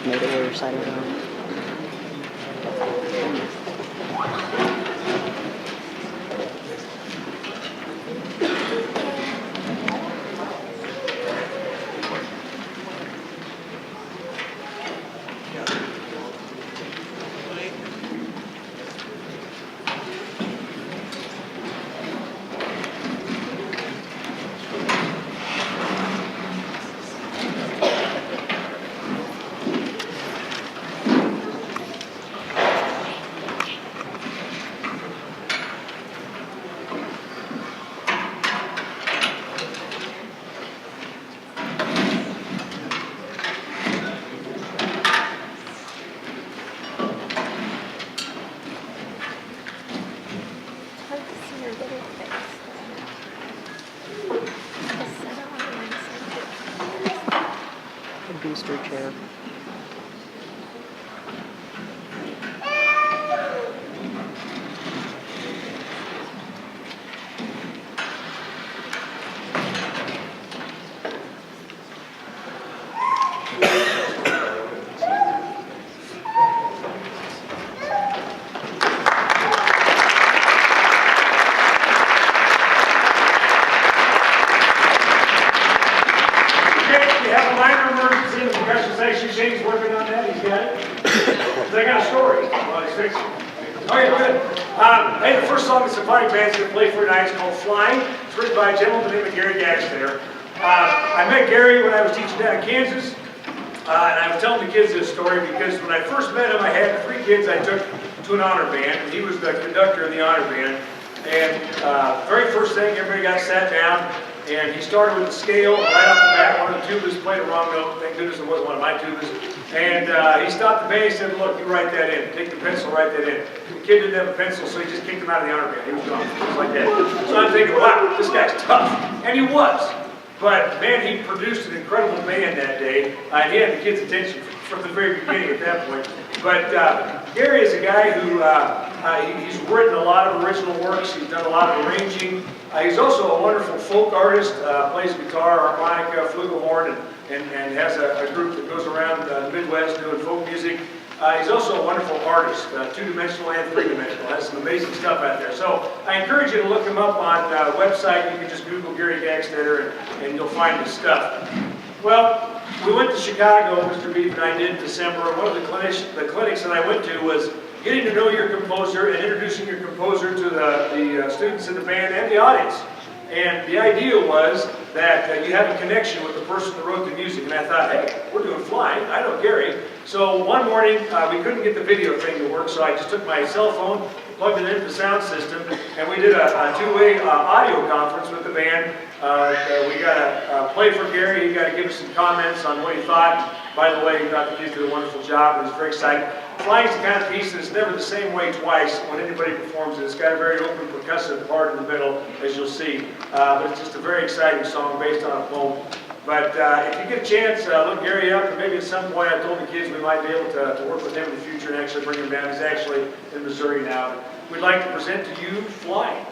made it worse. I don't know. A booster chair. Shane's working on that. He's got it. I got a story while he's fixing it. Okay, good. Hey, the first song the symphonic band's going to play for tonight is called Flying. It's written by a gentleman named Gary Gaxter. I met Gary when I was teaching down in Kansas. And I was telling the kids this story because when I first met him, I had 3 kids I took to an honor band. And he was the conductor of the honor band. And very first thing, everybody got sat down. And he started with the scale right off the bat. One of the tubas played a wrong note. Thank goodness it wasn't one of my tubas. And he stopped the band and said, look, you write that in. Take the pencil, write that in. The kid didn't have a pencil, so he just kicked him out of the honor band. He was gone. Just like that. So I'm thinking, wow, this guy's tough. And he was. But, man, he produced an incredible band that day. And he had the kids' attention from the very beginning at that point. But Gary is a guy who, he's written a lot of original works. He's done a lot of arranging. He's also a wonderful folk artist, plays guitar, harmonica, flugelhorn, and has a group that goes around the Midwest doing folk music. He's also a wonderful artist, 2-dimensional and 3-dimensional. Has some amazing stuff out there. So I encourage you to look him up on the website. You can just Google Gary Gaxter and you'll find his stuff. Well, we went to Chicago, Mr. Beef and I did in December. One of the clinics that I went to was getting to know your composer and introducing your composer to the students in the band and the audience. And the idea was that you have a connection with the person that wrote the music. And I thought, hey, we're doing Flying. I know Gary. So one morning, we couldn't get the video thing to work, so I just took my cell phone, plugged it into the sound system, and we did a 2-way audio conference with the band. We got to play for Gary. He got to give us some comments on what he thought. By the way, he thought the kids did a wonderful job. He was very excited. Flying's the kind of piece that's never the same way twice when anybody performs it. It's got a very open percussive part in the middle, as you'll see. But it's just a very exciting song based on a poem. But if you get a chance, look Gary up, and maybe at some point I told the kids we might be able to work with him in the future and actually bring him down. He's actually in Missouri now. We'd like to present to you Flying.